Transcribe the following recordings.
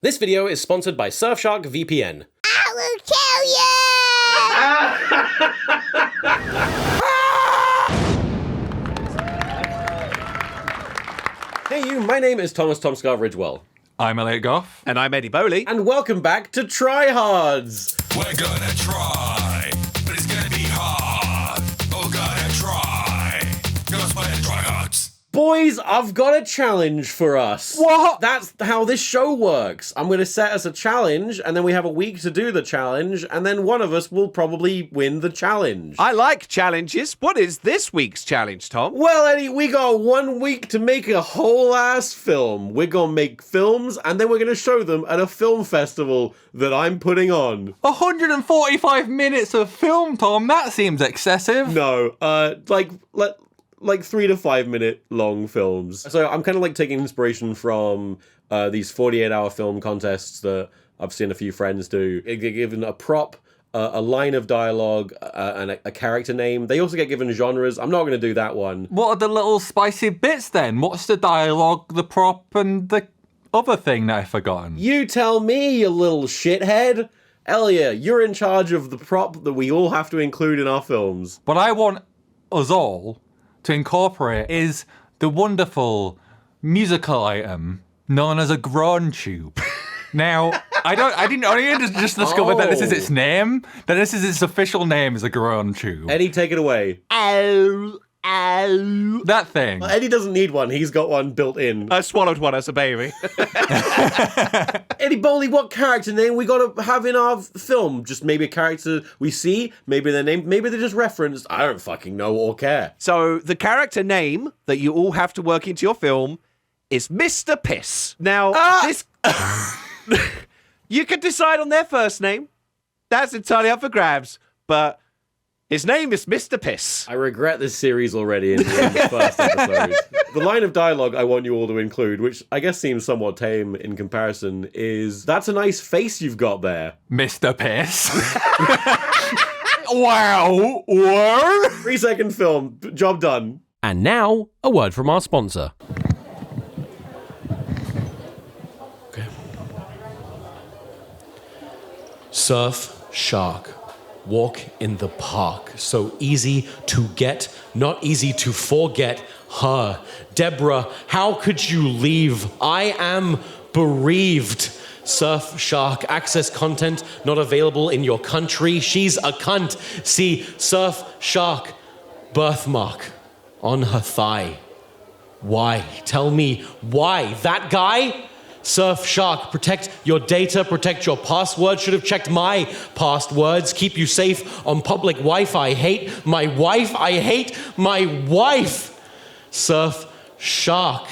This video is sponsored by Surfshark VPN. I will kill you! Hey you, my name is TomSka Ridgewell. I'm Elliot Gough. And I'm Eddie Bowley. And welcome back to TryHards. We're gonna try, but it's gonna be hard. Oh, gotta try. Gonna play TryHards. Boys, I've got a challenge for us. What? That's how this show works. I'm going to set us a challenge, and then we have a week to do the challenge, and then one of us will probably win the challenge. I like challenges. What is this week's challenge, Tom? Well, Eddie, we got 1 week to make a whole ass film. We're going to make films, and then we're going to show them at a film festival that I'm putting on. 145 minutes of film, Tom. That seems excessive. No, like 3 to 5 minute long films. So I'm kind of like taking inspiration from these 48-hour film contests that I've seen a few friends do. They get given a prop, a line of dialogue, and a character name. They also get given genres. I'm not going to do that one. What are the little spicy bits then? What's the dialogue, the prop, and the other thing that I've forgotten? You tell me, you little shithead. Elliot, you're in charge of the prop that we all have to include in our films. What I want us all to incorporate is the wonderful musical item known as a groan tube. Now, I didn't just discover that this is its name, that this is its official name is a groan tube. Eddie, take it away. Ow, ow. That thing. Eddie doesn't need one. He's got one built in. I swallowed one as a baby. Eddie Bowley, what character name we gotta have in our film? Just maybe a character we see, maybe their name, maybe they're just referenced. I don't fucking know or care. So the character name that you all have to work into your film is Mr. Piss. Now, this... You can decide on their first name. That's entirely up for grabs. But his name is Mr. Piss. I regret this series already in the first episode. The line of dialogue I want you all to include, which I guess seems somewhat tame in comparison, is, "That's a nice face you've got there." Mr. Piss. Wow. What? 3-second film. Job done. And now, a word from our sponsor. Okay. SurfShark. Walk in the park. So easy to get, not easy to forget her. Deborah, how could you leave? I am bereaved. SurfShark access content not available in your country. She's a cunt. See SurfShark birthmark on her thigh. Why? Tell me why. That guy? SurfShark, protect your data, protect your password. Should have checked my passwords. Keep you safe on public Wi-Fi. Hate my wife. I hate my wife. SurfShark.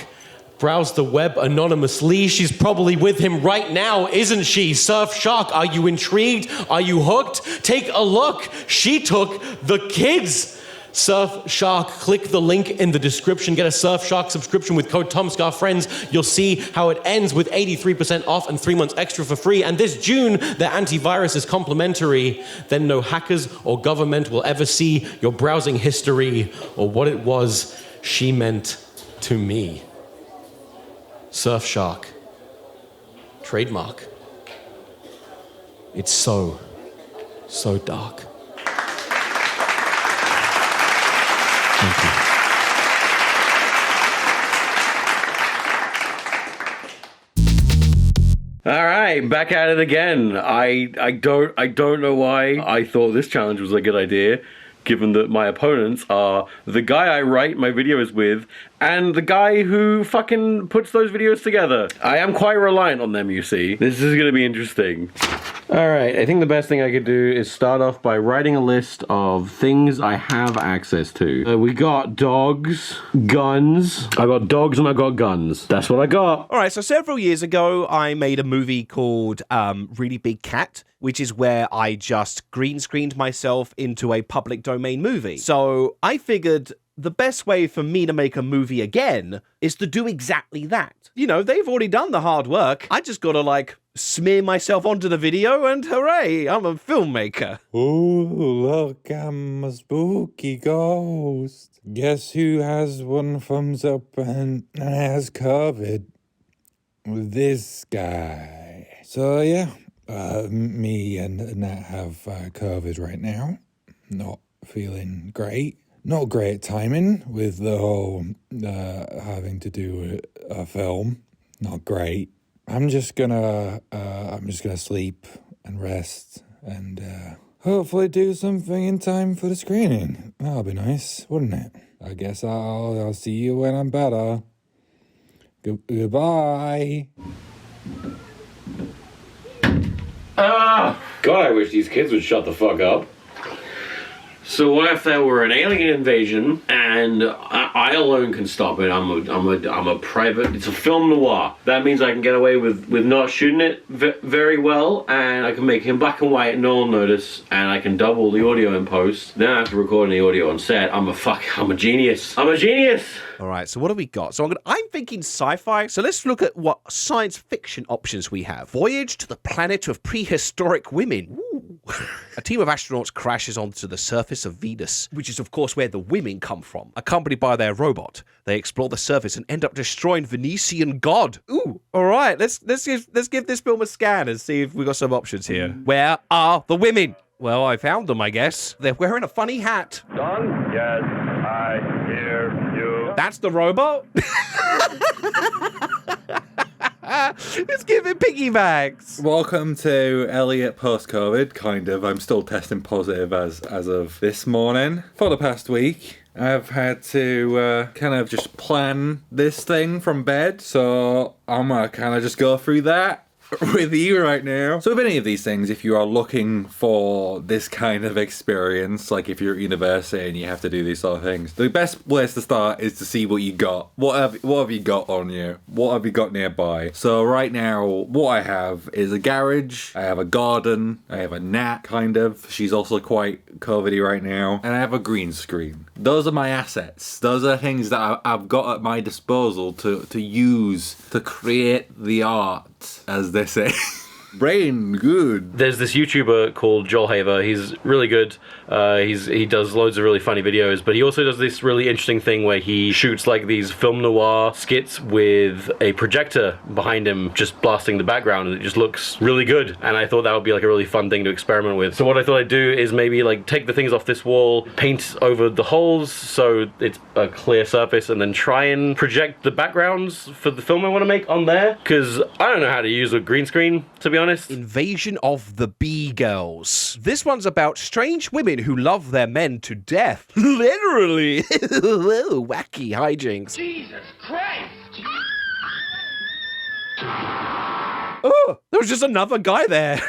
Browse the web anonymously. She's probably with him right now, isn't she? SurfShark, are you intrigued? Are you hooked? Take a look. She took the kids. SurfShark, click the link in the description. Get a SurfShark subscription with code TomSka friends. You'll see how it ends with 83% off and 3 months extra for free. And this June, their antivirus is complimentary. Then no hackers or government will ever see your browsing history or what it was she meant to me. SurfShark. Trademark. It's so dark. Thank you. All right, back at it again. I don't know why I thought this challenge was a good idea, given that my opponents are the guy I write my videos with and the guy who fucking puts those videos together. I am quite reliant on them, you see. This is gonna be interesting. Alright, I think the best thing I could do is start off by writing a list of things I have access to. We got dogs, guns. I got dogs and I got guns. That's what I got. All right, so several years ago, I made a movie called Really Big Cat, which is where I just green screened myself into a public domain movie. So I figured the best way for me to make a movie again is to do exactly that. You know, they've already done the hard work. I just gotta, like, smear myself onto the video and hooray, I'm a filmmaker. Ooh, look, I'm a spooky ghost. Guess who has one thumbs up and has covered? This guy. So yeah, me and Nat have COVID right now. Not feeling great. Not great timing with the whole having to do a film. Not great. I'm just gonna sleep and rest and hopefully do something in time for the screening. That'll be nice, wouldn't it? I guess I'll see you when I'm better. Goodbye. God, I wish these kids would shut the fuck up. So what if there were an alien invasion and I alone can stop it? I'm a private. It's a film noir. That means I can get away with not shooting it very well, and I can make him black and white, no one notice, and I can double the audio in post. Then I have to record the audio on set. I'm a genius. I'm a genius. All right, so what do we got? So I'm thinking sci-fi. So let's look at what science fiction options we have. Voyage to the planet of prehistoric women. Ooh. A team of astronauts crashes onto the surface of Venus, which is, of course, where the women come from. Accompanied by their robot, they explore the surface and end up destroying Venetian god. Ooh, all right, let's give this film a scan and see if we got some options here. Where are the women? Well, I found them, I guess. They're wearing a funny hat. Don? Yes, I hear you. That's the robot? It's giving piggybacks. Welcome to Elliot post-COVID, kind of. I'm still testing positive as of this morning. For the past week, I've had to kind of just plan this thing from bed, so I'm gonna kind of just go through that with you right now. So with any of these things, if you are looking for this kind of experience, like if you're at university and you have to do these sort of things, the best place to start is to see what you got. What have you got on you? What have you got nearby? So right now, what I have is a garage, I have a garden, I have a Nat, kind of. She's also quite COVID-y right now. And I have a green screen. Those are my assets. Those are things that I've got at my disposal to use to create the art, as they say. Brain good. There's this YouTuber called Joel Haver. He's really good. He does loads of really funny videos, but he also does this really interesting thing where he shoots like these film noir skits with a projector behind him just blasting the background, and it just looks really good. And I thought that would be like a really fun thing to experiment with. So what I thought I'd do is maybe like take the things off this wall, paint over the holes so it's a clear surface, and then try and project the backgrounds for the film I want to make on there, because I don't know how to use a green screen, to be honest. Invasion of the Bee Girls. This one's about strange women who love their men to death. Literally. Wacky hijinks. Jesus Christ! Oh, there was just another guy there.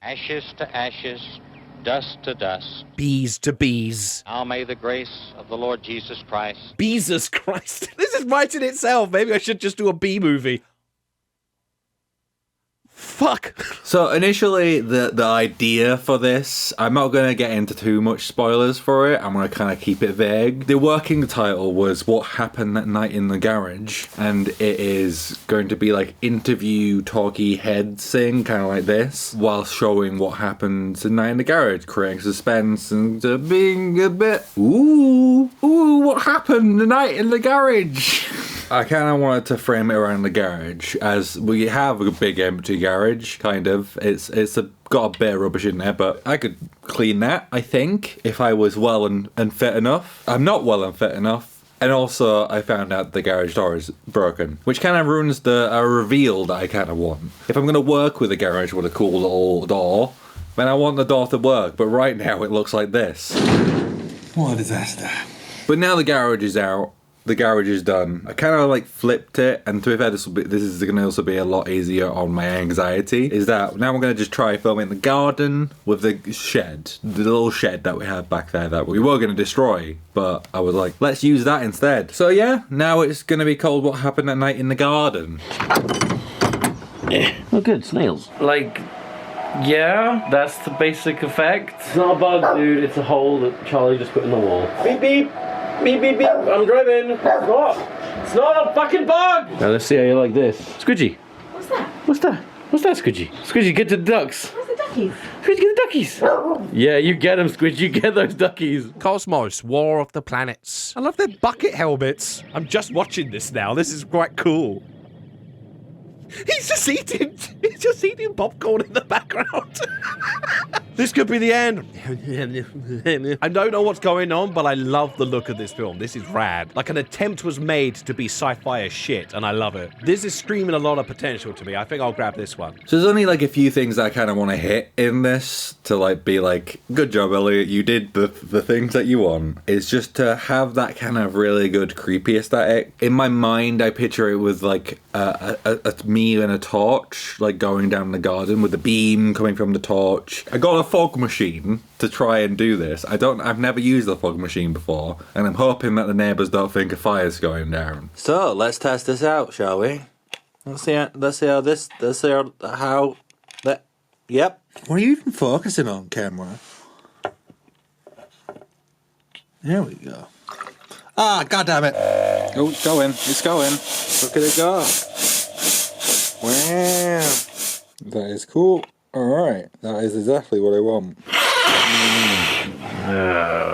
Ashes to ashes, dust to dust. Bees to bees. Now may the grace of the Lord Jesus Christ. Jesus Christ. This is writing itself. Maybe I should just do a bee movie. Fuck. So initially, the idea for this, I'm not going to get into too much spoilers for it. I'm going to kind of keep it vague. The working title was What Happened That Night in the Garage, and it is going to be like interview talky head thing, kind of like this, while showing what happened tonight in the garage, creating suspense and being a bit, ooh, what happened tonight in the garage? I kind of wanted to frame it around the garage, as we have a big empty garage, kind of. It's got a bit of rubbish in there, but I could clean that, I think, if I was well and fit enough. I'm not well and fit enough. And also, I found out the garage door is broken, which kind of ruins the reveal that I kind of want. If I'm going to work with a garage with a cool little door, then I want the door to work, but right now it looks like this. What a disaster. But now the garage is out. The garage is done. I kind of like flipped it, and to be fair, this is going to also be a lot easier on my anxiety. Is that now we're going to just try filming the garden with the shed, the little shed that we had back there that we were going to destroy, but I was like, let's use that instead. So yeah, now it's going to be called What Happened That Night in the Garden. Oh good, snails. Like, yeah, that's the basic effect. It's not a bug, dude, it's a hole that Charlie just put in the wall. Beep beep! Beep, beep, beep. I'm driving. It's not a fucking bug. Now let's see how you like this. Squidgy. What's that? What's that? What's that, Squidgy? Squidgy, get to the ducks. Where's the duckies? Squidgy, get the duckies. Yeah, you get them, Squidgy. You get those duckies. Cosmos, War of the Planets. I love their bucket helmets. I'm just watching this now. This is quite cool. He's just eating popcorn in the background. This could be the end. I don't know what's going on, but I love the look of this film. This is rad. Like, an attempt was made to be sci-fi as shit, and I love it. This is screaming a lot of potential to me. I think I'll grab this one. So there's only like a few things that I kind of want to hit in this to like be like, good job, Elliot, you did the things that you want. It's just to have that kind of really good creepy aesthetic. In my mind, I picture it with like a me and a torch, like going down the garden with the beam coming from the torch. I got a fog machine to try and do this. I've never used a fog machine before, and I'm hoping that the neighbours don't think a fire's going down. So let's test this out, shall we? Yep. What are you even focusing on, camera? There we go. Ah, goddammit. Oh, it's going. It's going. Look at it go. Wow. That is cool. Alright, that is exactly what I want.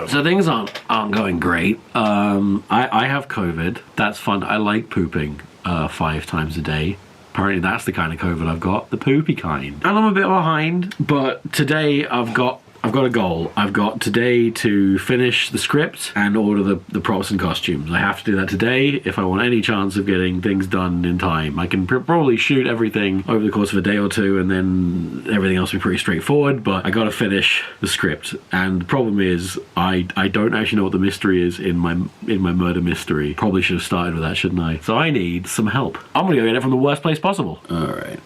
So things aren't going great. I have COVID. That's fun. I like pooping 5 times a day. Apparently that's the kind of COVID I've got, the poopy kind. And I'm a bit behind, but today I've got a goal. I've got today to finish the script and order the props and costumes. I have to do that today if I want any chance of getting things done in time. I can probably shoot everything over the course of a day or two, and then everything else will be pretty straightforward, but I gotta finish the script. And the problem is I don't actually know what the mystery is in my murder mystery. Probably should have started with that, shouldn't I? So I need some help. I'm gonna go get it from the worst place possible. Alright.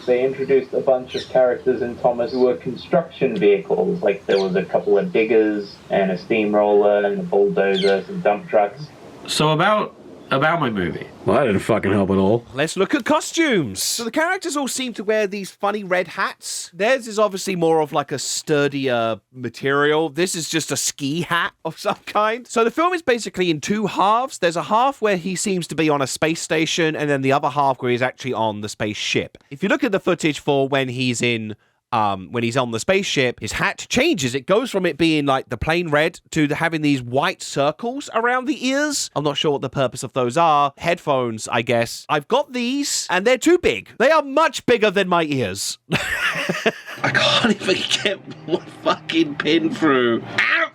They introduced a bunch of characters in Thomas who were construction vehicles. Like, there was a couple of diggers and a steamroller and a bulldozer, some dump trucks. So about my movie. Well, that didn't fucking help at all. Let's look at costumes. So the characters all seem to wear these funny red hats. Theirs is obviously more of like a sturdier material. This is just a ski hat of some kind. So the film is basically in 2 halves. There's a half where he seems to be on a space station, and then the other half where he's actually on the spaceship. If you look at the footage for when he's on the spaceship, his hat changes. It goes from it being like the plain red to having these white circles around the ears. I'm not sure what the purpose of those are. Headphones, I guess. I've got these, and they're too big. They are much bigger than my ears. I can't even get one fucking pin through. Ow!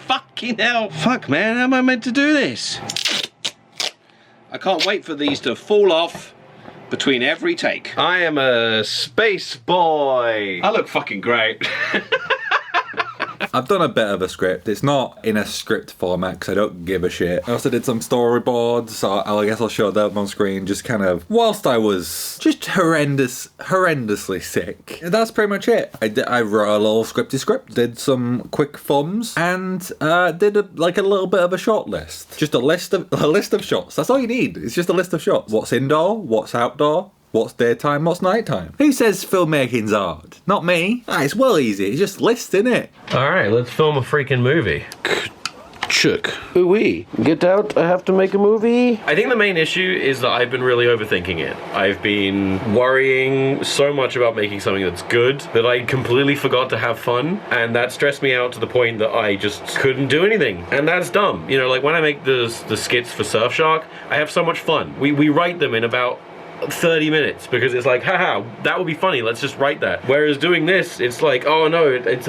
Fucking hell. Fuck, man. How am I meant to do this? I can't wait for these to fall off between every take. I am a space boy. I look fucking great. I've done a bit of a script. It's not in a script format because I don't give a shit. I also did some storyboards, so I guess I'll show them on screen just kind of whilst I was just horrendously sick. That's pretty much it. I wrote a little scripty script, did some quick thumbs, and did a little bit of a shot list. Just a list of shots. That's all you need. It's just a list of shots. What's indoor? What's outdoor? What's daytime? What's nighttime? Who says filmmaking's hard? Not me. It's well easy. It's just lists, innit? Alright, let's film a freaking movie. Chook. Ooh-wee. Get out, I have to make a movie. I think the main issue is that I've been really overthinking it. I've been worrying so much about making something that's good that I completely forgot to have fun, and that stressed me out to the point that I just couldn't do anything. And that's dumb. You know, like when I make the skits for SurfShark, I have so much fun. We write them in about 30 minutes because it's like, haha, that would be funny, let's just write that. Whereas doing this, it's like, oh no, it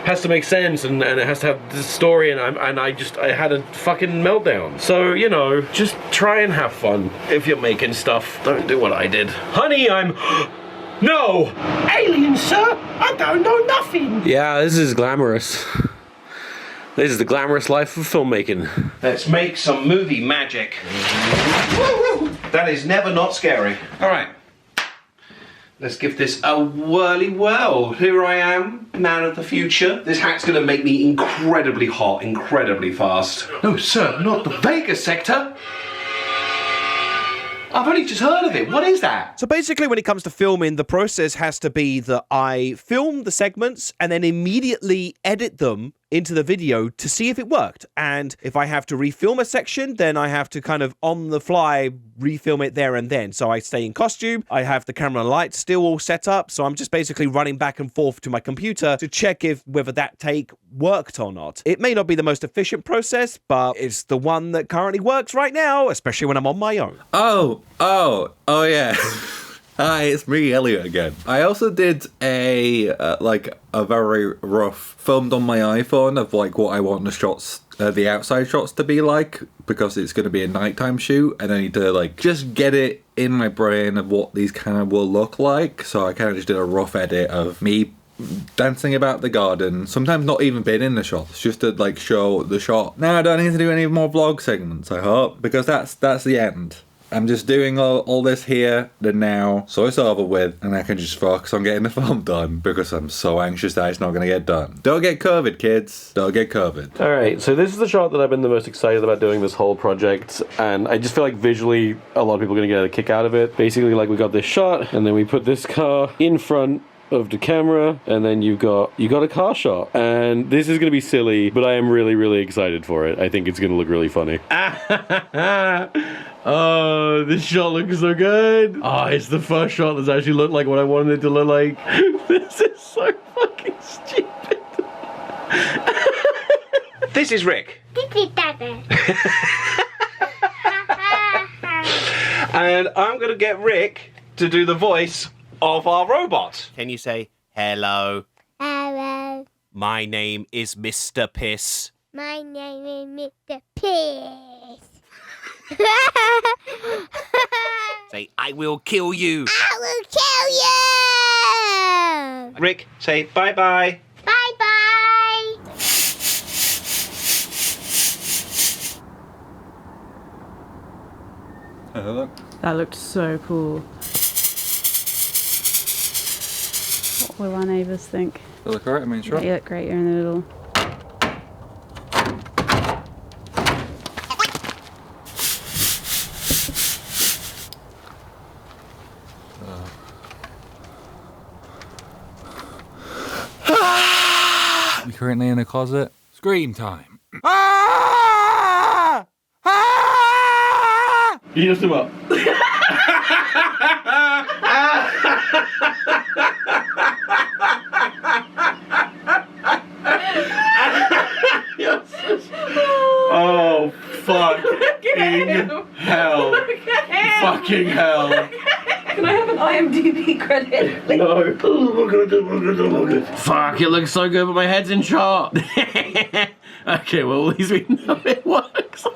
has to make sense and it has to have this story, and I had a fucking meltdown. So, you know, just try and have fun if you're making stuff. Don't do what I did. Honey, No! Alien, sir! I don't know nothing! Yeah, this is glamorous. This is the glamorous life of filmmaking. Let's make some movie magic. That is never not scary. All right. Let's give this a whirly whirl. Here I am, man of the future. This hat's gonna make me incredibly hot, incredibly fast. No, sir, not the Vegas sector. I've only just heard of it. What is that? So basically, when it comes to filming, the process has to be that I film the segments and then immediately edit them into the video to see if it worked. And if I have to refilm a section, then I have to kind of on the fly refilm it there and then. So I stay in costume, I have the camera and lights still all set up, so I'm just basically running back and forth to my computer to check whether that take worked or not. It may not be the most efficient process, but it's the one that currently works right now, especially when I'm on my own. Oh yeah. Hi, it's me, Elliot again. I also did a very rough filmed on my iPhone of like what I want the shots, the outside shots to be like, because it's going to be a nighttime shoot, and I need to like just get it in my brain of what these kind of will look like. So I kind of just did a rough edit of me dancing about the garden, sometimes not even being in the shots, just to like show the shot. Now I don't need to do any more vlog segments, I hope, because that's the end. I'm just doing all this here and now, so it's over with, and I can just focus on getting the film done, because I'm so anxious that it's not going to get done. Don't get COVID, kids. Don't get COVID. Alright, so this is the shot that I've been the most excited about doing this whole project, and I just feel like visually a lot of people are going to get a kick out of it. Basically, like, we got this shot, and then we put this car in front of the camera, and then you got a car shot, and this is gonna be silly, but I am really excited for it. I think it's gonna look really funny. Oh, this shot looks so good. Oh, it's the first shot that's actually looked like what I wanted it to look like. This is so fucking stupid. This is Rick. And I'm gonna get Rick to do the voice of our robot. Can you say, hello? Hello. My name is Mr. Piss. My name is Mr. Piss. Say, I will kill you. I will kill you. Rick, say bye-bye. Bye-bye. Hello. That looked so cool. What will our neighbours think? You look alright, I mean, sure. Yeah, you look great, you're in the middle. You currently in the closet? Scream time. You lift him up. Oh, fucking hell. Fucking hell. Can I have an IMDb credit? No. Fuck, it looks so good, but my head's in shot. Okay, well, at least we know it works.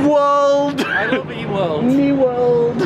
World! I love E-World. Me World.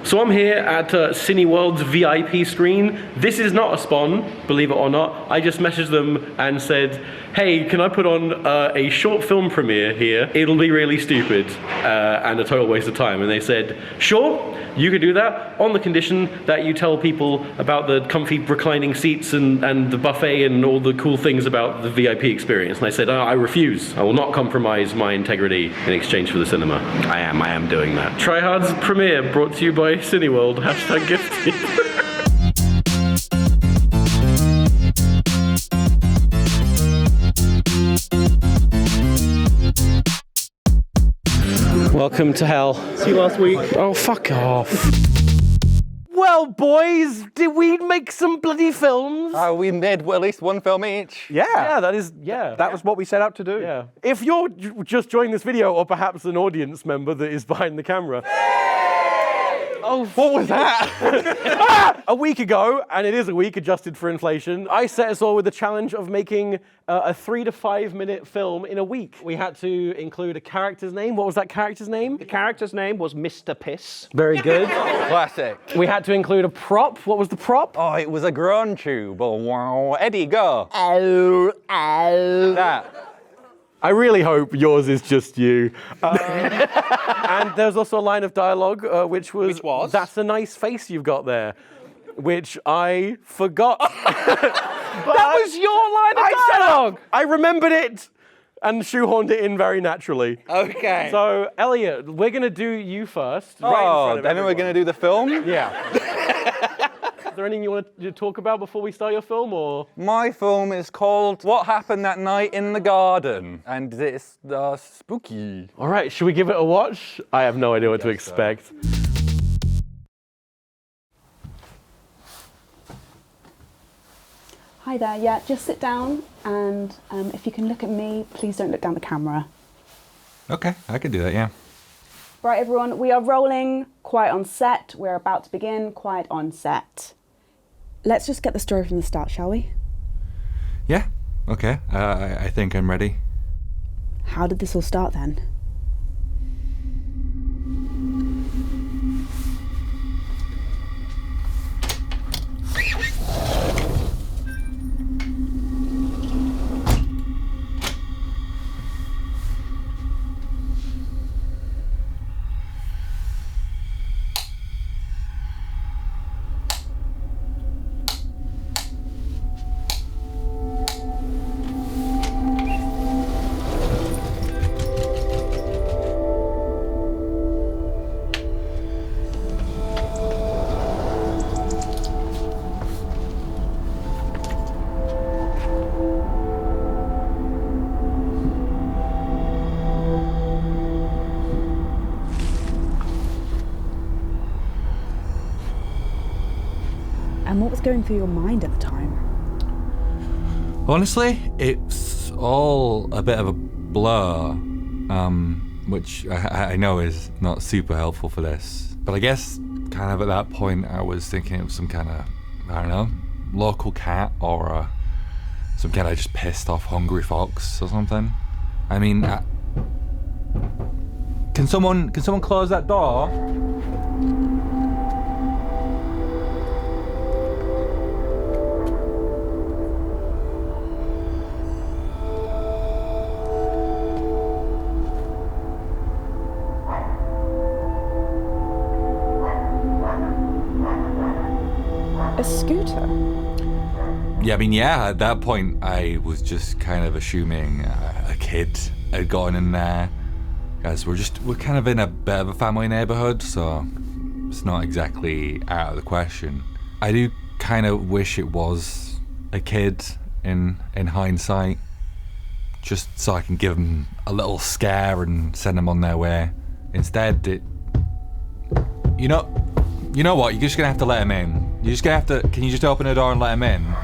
So I'm here at Cineworld's VIP screen. This is not a spawn, believe it or not. I just messaged them and said, hey, can I put on a short film premiere here? It'll be really stupid and a total waste of time. And they said, sure, you can do that on the condition that you tell people about the comfy reclining seats and the buffet and all the cool things about the VIP experience. And I said, I refuse. I will not compromise my integrity in exchange for the cinema. I am doing that. TryHards premiere brought to you by Cineworld. #gifted. Welcome to hell. See you last week. Oh, fuck off. Well, boys, did we make some bloody films? We made at least one film each. Yeah, that was what we set out to do. Yeah. If you're just joining this video, or perhaps an audience member that is behind the camera. Oh, what was that? A week ago, and it is a week adjusted for inflation, I set us all with the challenge of making a 3 to 5 minute film in a week. We had to include a character's name. What was that character's name? The character's name was Mr. Piss. Very good. Classic. We had to include a prop. What was the prop? Oh, it was a groan tube. Oh, wow. Eddie, go. Oh, oh. That. I really hope yours is just you. And there's also a line of dialogue, which was, that's a nice face you've got there, which I forgot. That was your line of dialogue. I remembered it and shoehorned it in very naturally. Okay. So, Elliot, we're going to do you first. Oh, right in front of then we're going to do the film? Yeah. Is there anything you want to talk about before we start your film, or? My film is called What Happened That Night in the Garden, and it's spooky. All right, should we give it a watch? I have no idea what to expect. Hi there, yeah, just sit down, and if you can look at me, please don't look down the camera. Okay, I can do that, yeah. Right, everyone, we are rolling. Quiet on set. We're about to begin. Quiet on set. Let's just get the story from the start, shall we? Yeah, okay. I think I'm ready. How did this all start then? And what was going through your mind at the time? Honestly, it's all a bit of a blur, which I know is not super helpful for this. But I guess kind of at that point I was thinking it was some kind of, I don't know, local cat or some kind of just pissed off hungry fox or something. I mean, can someone close that door? A scooter? Yeah, I mean, yeah, at that point I was just kind of assuming a kid had gone in there. Guys, we're kind of in a bit of a family neighborhood, so it's not exactly out of the question. I do kind of wish it was a kid in hindsight, just so I can give them a little scare and send them on their way. Instead, you know what? You're just gonna have to let him in. You're just gonna have to. Can you just open the door and let him in?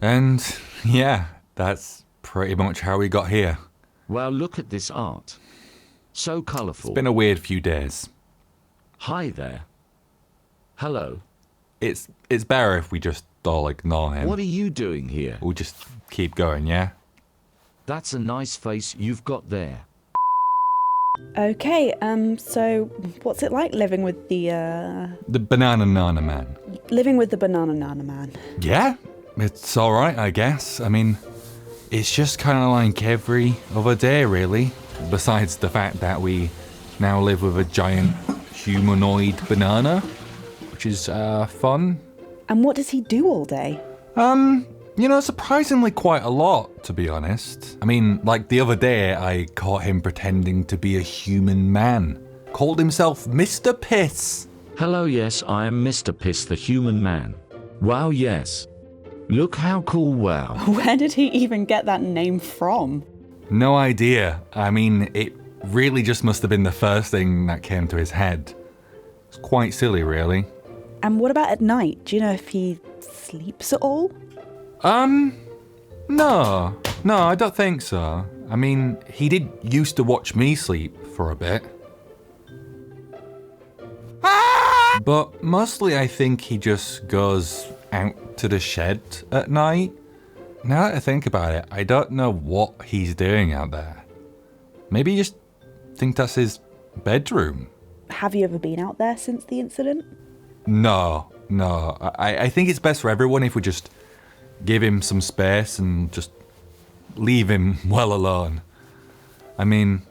And yeah, that's pretty much how we got here. Wow, look at this art. So colourful. It's been a weird few days. Hi there. Hello. It's better if we just all ignore him. What are you doing here? We'll just keep going, yeah? That's a nice face you've got there. Okay, so what's it like living with the Banana Nana Man. living with the Banana Nana Man? Yeah, it's alright, I guess. I mean, it's just kind of like every other day, really. Besides the fact that we now live with a giant humanoid banana, which is fun. And what does he do all day? You know, surprisingly quite a lot, to be honest. I mean, like the other day, I caught him pretending to be a human man. Called himself Mr. Piss. Hello, yes, I am Mr. Piss, the human man. Wow, yes. Look how cool, wow. Where did he even get that name from? No idea. I mean, it really just must have been the first thing that came to his head. It's quite silly, really. And what about at night? Do you know if he sleeps at all? No, I don't think so. I mean, he did used to watch me sleep for a bit. But mostly I think he just goes out to the shed at night. Now that I think about it, I don't know what he's doing out there. Maybe you just think that's his bedroom. Have you ever been out there since the incident? No. I think it's best for everyone if we just give him some space and just leave him well alone. I mean,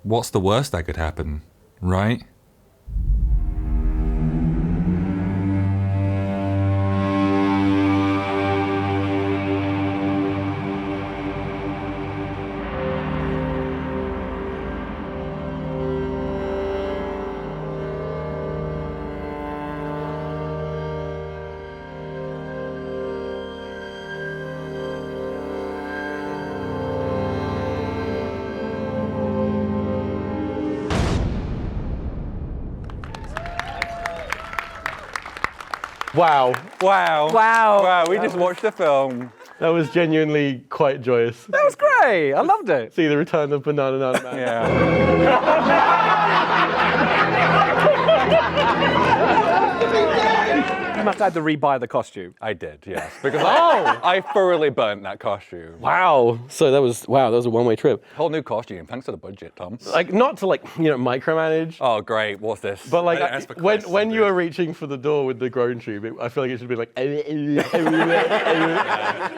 what's the worst that could happen, right? Wow. Wow, we just watched a film. That was genuinely quite joyous. That was great. I loved it. See the return of Banana Man. You must have had to rebuy the costume. I did, yes. Because I thoroughly burnt that costume. Wow. So that was a one-way trip. Whole new costume. Thanks to the budget, Tom. Like, not to micromanage. Oh, gret. What's this? But like, when you were reaching for the door with the groan tube, I feel like it should be like.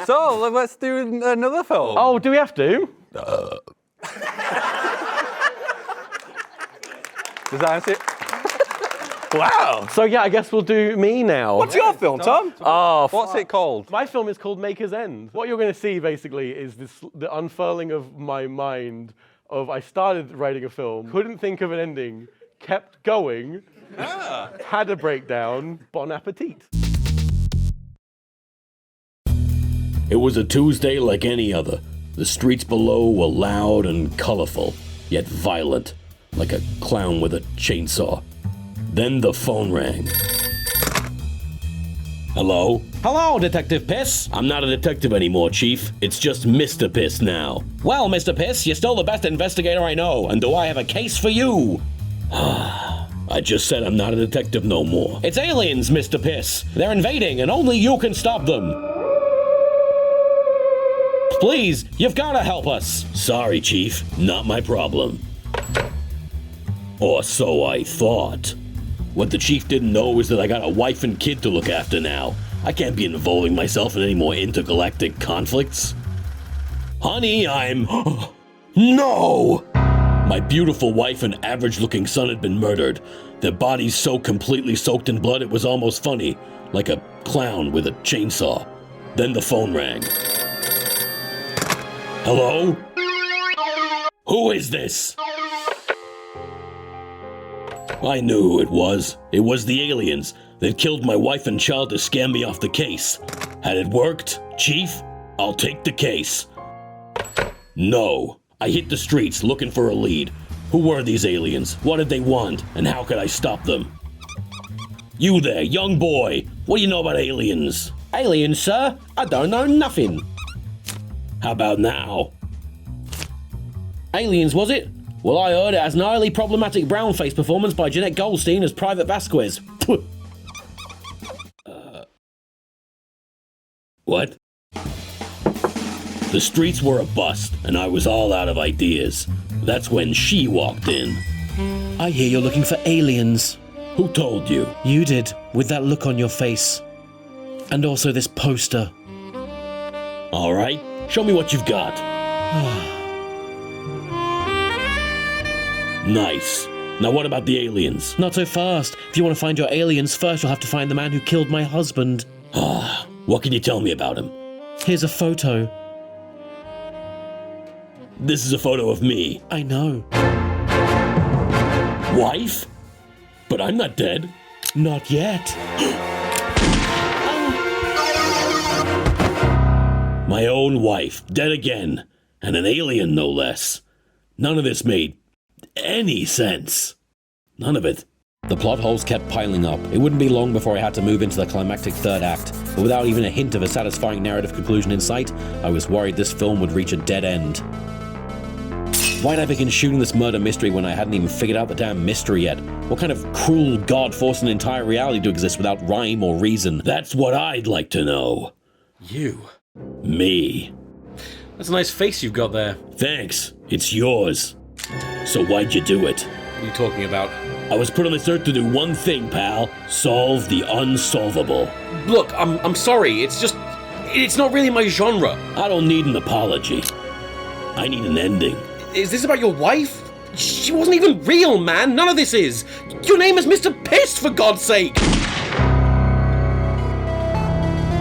So let's do another film. Oh, do we have to? Does that answer it? Wow. So yeah, I guess we'll do me now. What's your film, Tom? Oh, what's it called? My film is called Maker's End. What you're going to see basically is the unfurling of my mind of I started writing a film, couldn't think of an ending, kept going, had a breakdown, bon appetit. It was a Tuesday like any other. The streets below were loud and colorful, yet violent, like a clown with a chainsaw. Then the phone rang. Hello? Hello, Detective Piss. I'm not a detective anymore, Chief. It's just Mr. Piss now. Well, Mr. Piss, you're still the best investigator I know, and do I have a case for you? I just said I'm not a detective no more. It's aliens, Mr. Piss. They're invading, and only you can stop them. Please, you've got to help us. Sorry, Chief. Not my problem. Or so I thought. What the Chief didn't know is that I got a wife and kid to look after now. I can't be involving myself in any more intergalactic conflicts. Honey, I'm... No! My beautiful wife and average-looking son had been murdered. Their bodies so completely soaked in blood it was almost funny, like a clown with a chainsaw. Then the phone rang. Hello? Who is this? I knew who it was. It was the aliens. They'd killed my wife and child to scam me off the case. Had it worked, Chief? I'll take the case. No. I hit the streets looking for a lead. Who were these aliens? What did they want? And how could I stop them? You there, young boy. What do you know about aliens? Aliens, sir? I don't know nothing. How about now? Aliens, was it? Well, I heard it as an highly problematic brownface performance by Jeanette Goldstein as Private Vasquez. What? The streets were a bust, and I was all out of ideas. That's when she walked in. I hear you're looking for aliens. Who told you? You did, with that look on your face. And also this poster. All right, show me what you've got. Nice. Now what about the aliens? Not so fast. If you want to find your aliens first, you'll have to find the man who killed my husband. What can you tell me about him? Here's a photo. This is a photo of me. I know. Wife? But I'm not dead. Not yet. My own wife, dead again. And an alien, no less. None of this made any sense. None of it. The plot holes kept piling up. It wouldn't be long before I had to move into the climactic third act, but without even a hint of a satisfying narrative conclusion in sight, I was worried this film would reach a dead end. Why'd I begin shooting this murder mystery when I hadn't even figured out the damn mystery yet? What kind of cruel god forced an entire reality to exist without rhyme or reason? That's what I'd like to know. You. Me. That's a nice face you've got there. Thanks. It's yours. So why'd you do it? What are you talking about? I was put on this earth to do one thing, pal. Solve the unsolvable. Look, I'm sorry. It's not really my genre. I don't need an apology. I need an ending. Is this about your wife? She wasn't even real, man. None of this is. Your name is Mr. Pissed, for God's sake.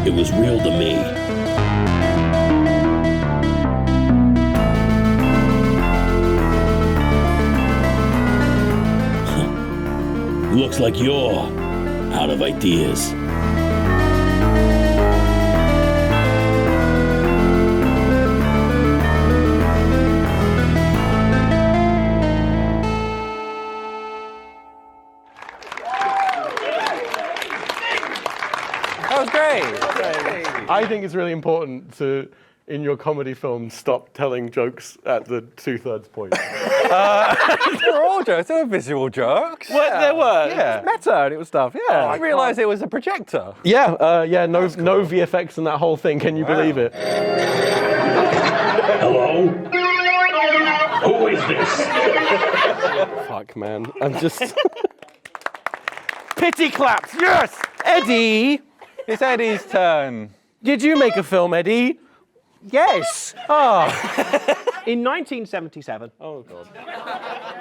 It was real to me. Looks like you're out of ideas. That was great. I think it's really important to, in your comedy films, stop telling jokes at the 2/3 point. They were all jokes. They were visual jokes. Well, there were. Yeah. It was meta and it was stuff. Yeah. I realised it was a projector. Yeah. No VFX in that whole thing. Can you believe it? Hello? Who is this? Fuck, man. I'm just. Pity claps. Yes, Eddie. It's Eddie's turn. Did you make a film, Eddie? Yes. Ah. In 1977, Oh, God.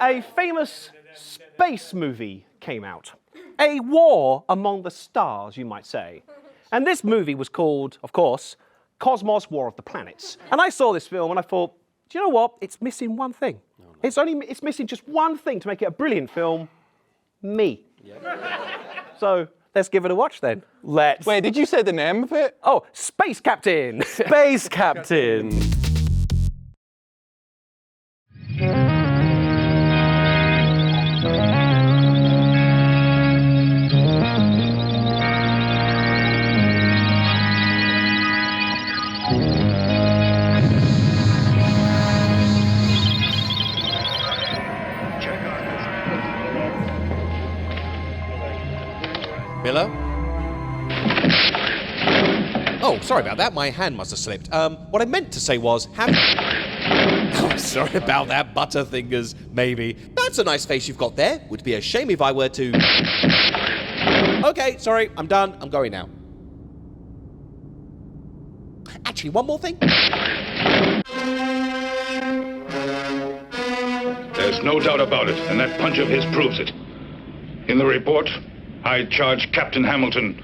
a famous space movie came out. A war among the stars, you might say. And this movie was called, of course, Cosmos War of the Planets. And I saw this film and I thought, do you know what? It's missing one thing. It's missing just one thing to make it a brilliant film. Me. So let's give it a watch then. Let's. Wait, did you say the name of it? Oh, Space Captain. Space Captain. Miller? Oh, sorry about that. My hand must have slipped. What I meant to say was, Oh, sorry about that, Butterfingers, maybe. That's a nice face you've got there. Would be a shame if I were to... Okay, sorry, I'm done. I'm going now. Actually, one more thing. There's no doubt about it, and that punch of his proves it. In the report, I charge Captain Hamilton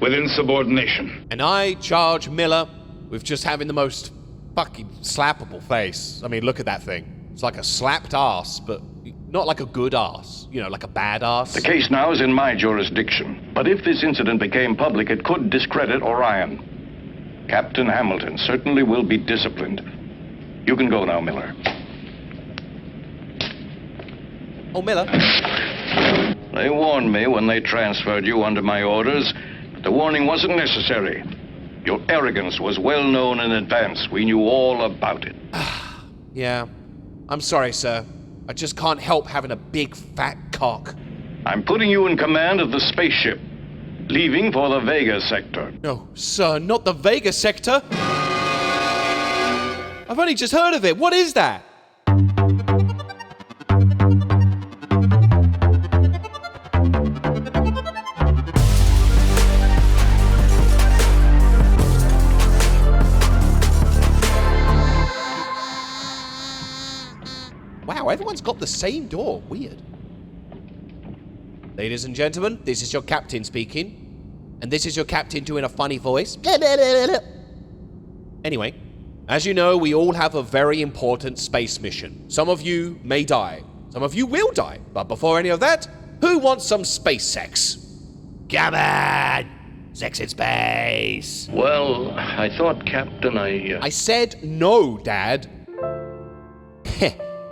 with insubordination. And I charge Miller with just having the most fucking slappable face. I mean, look at that thing. It's like a slapped ass, but not like a good ass. You know, like a bad ass. The case now is in my jurisdiction, but if this incident became public, it could discredit Orion. Captain Hamilton certainly will be disciplined. You can go now, Miller. Oh, Miller. They warned me when they transferred you under my orders, but the warning wasn't necessary. Your arrogance was well known in advance. We knew all about it. Yeah. I'm sorry, sir. I just can't help having a big fat cock. I'm putting you in command of the spaceship, leaving for the Vega sector. No, sir, not the Vega sector. I've only just heard of it. What is that? Wow, everyone's got the same door. Weird. Ladies and gentlemen, this is your captain speaking. And this is your captain doing a funny voice. Anyway, as you know, we all have a very important space mission. Some of you may die. Some of you will die. But before any of that, who wants some space sex? Come on! Sex in space! Well, I thought, Captain, I said no, Dad.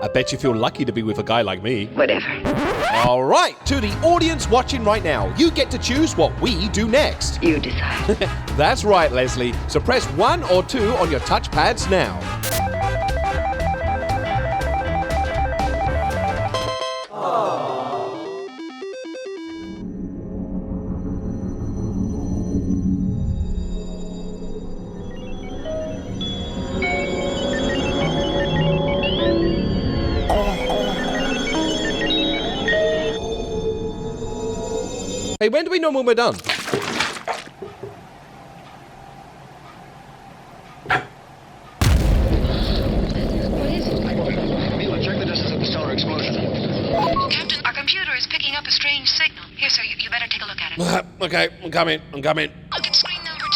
I bet you feel lucky to be with a guy like me. Whatever. All right, to the audience watching right now, you get to choose what we do next. You decide. That's right, Leslie. So press 1 or 2 on your touchpads now. Hey, when do we know when we're done? Check the distance of the stellar explosion. Captain, our computer is picking up a strange signal. Here, sir, you better take a look at it. Okay, I'm coming. Look at screen number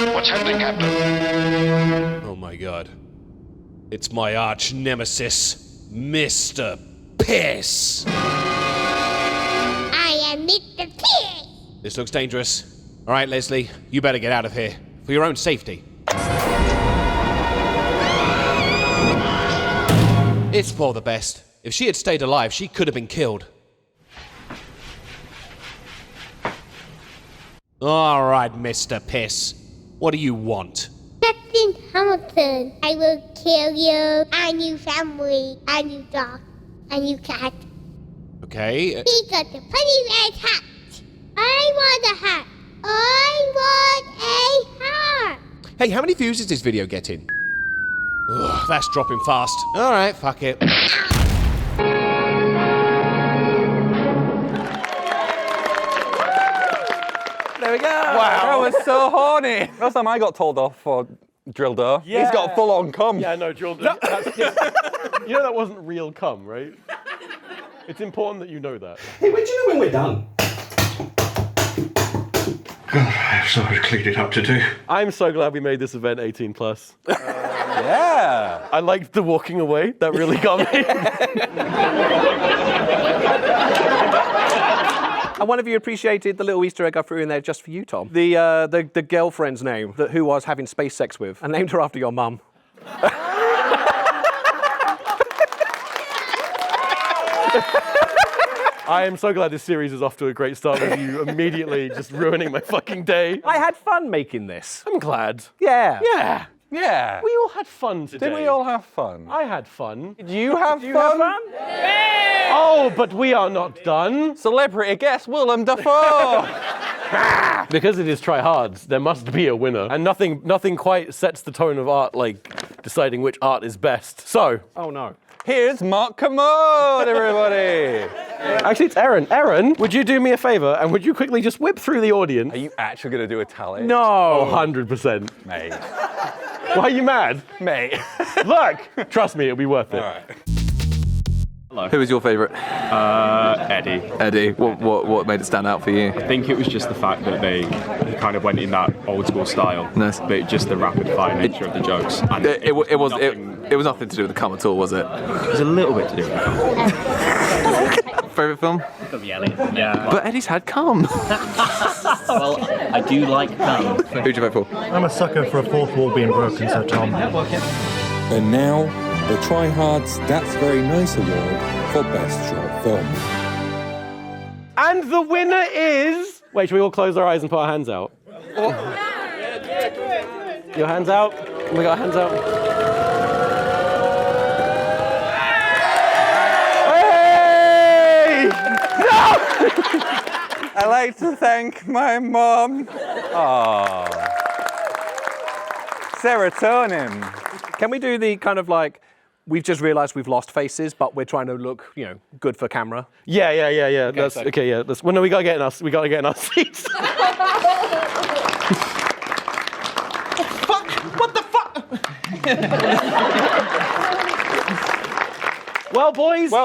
2. What's happening, Captain? Oh my god. It's my arch nemesis, Mr. Piss. I am Mr. Piss. This looks dangerous. All right, Leslie, you better get out of here. For your own safety. It's for the best. If she had stayed alive, she could have been killed. All right, Mr. Piss. What do you want? Captain Hamilton, I will kill you and your family and your dog and your cat. Okay. He got the funny red hat. I want a hat. I want a hat. Hey, how many views is this video getting? Ugh, that's dropping fast. All right, fuck it. There we go. Wow. That was so horny. Last time I got told off for dildo, Yeah. he's got full on cum. Yeah, no, Jordan. You know that wasn't real cum, right? It's important that you know that. Hey, when do you know when we're done? God, I have so much cleaning up to do. I'm so glad we made this event 18 plus. Yeah. I liked the walking away. That really got me. And one of you appreciated the little Easter egg I threw in there just for you, Tom. The girlfriend's name that who was having space sex with. I named her after your mum. I am so glad this series is off to a great start with you immediately just ruining my fucking day. I had fun making this. I'm glad. Yeah. Yeah. Yeah. We all had fun today. Did we all have fun? I had fun. Did you have Did you fun? have fun? Oh, but we are not done. Celebrity guest Willem Dafoe. Because it is TryHards, there must be a winner. And nothing quite sets the tone of art like deciding which art is best. So. Oh no. Here's Mark Commode, everybody. Actually, it's Erin. Erin, would you do me a favor and would you quickly just whip through the audience? Are you actually going to do a tally? No. Oh, 100%. Mate. Why are you mad? Mate. Look, trust me, it'll be worth it. All right. Hello. Who was your favourite? Eddie. Eddie. What made it stand out for you? I think it was just the fact that they kind of went in that old school style. Nice. But just the rapid fire nature of the jokes. And It was nothing to do with the cum at all, was it? It was a little bit to do with the cum. Favourite film? Probably Elliot. Yeah. But Eddie's had cum. Well, I do like cum. Who'd you vote for? I'm a sucker for a fourth wall being broken, so Tom. And now, the TryHards That's Very Nice Award for Best Short Film. And the winner is... Wait, should we all close our eyes and put our hands out? Your hands out? We got our hands out. Hey! No! I'd like to thank my mom. Oh. Serotonin. Can we do the kind of like, we've just realised we've lost faces, but we're trying to look, good for camera? Yeah. Okay, That's so- okay. Yeah. Well, no, we gotta get in our seats. What the fuck? Well, boys. We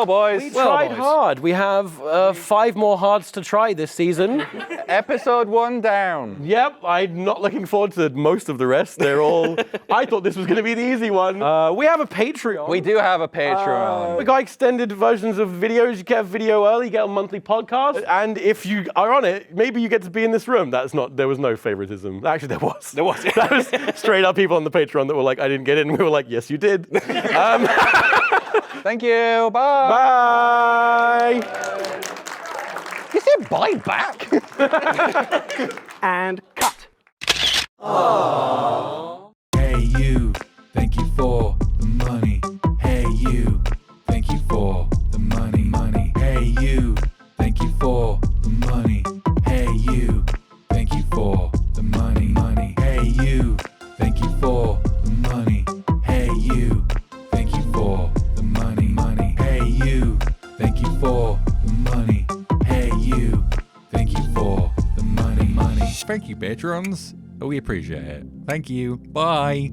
tried boys. hard. We have 5 more hards to try this season. Episode 1 down. Yep, I'm not looking forward to most of the rest. They're all... I thought this was going to be the easy one. We have a Patreon. We do have a Patreon. We got extended versions of videos. You get a video early, you get a monthly podcast. And if you are on it, maybe you get to be in this room. There was no favoritism. Actually, there was. There was. That was straight up people on the Patreon that were like, I didn't get in. We were like, yes, you did. Thank you. Bye. Bye. You said bye back? And cut. Aww. Hey you, thank you for the money. Hey you, thank you for the money. Hey you, thank you for the money. Hey you, thank you for the money. Hey you, thank you for the money. Hey you, thank you for the money. Hey you, thank you for Thank you, patrons. We appreciate it. Thank you. Bye.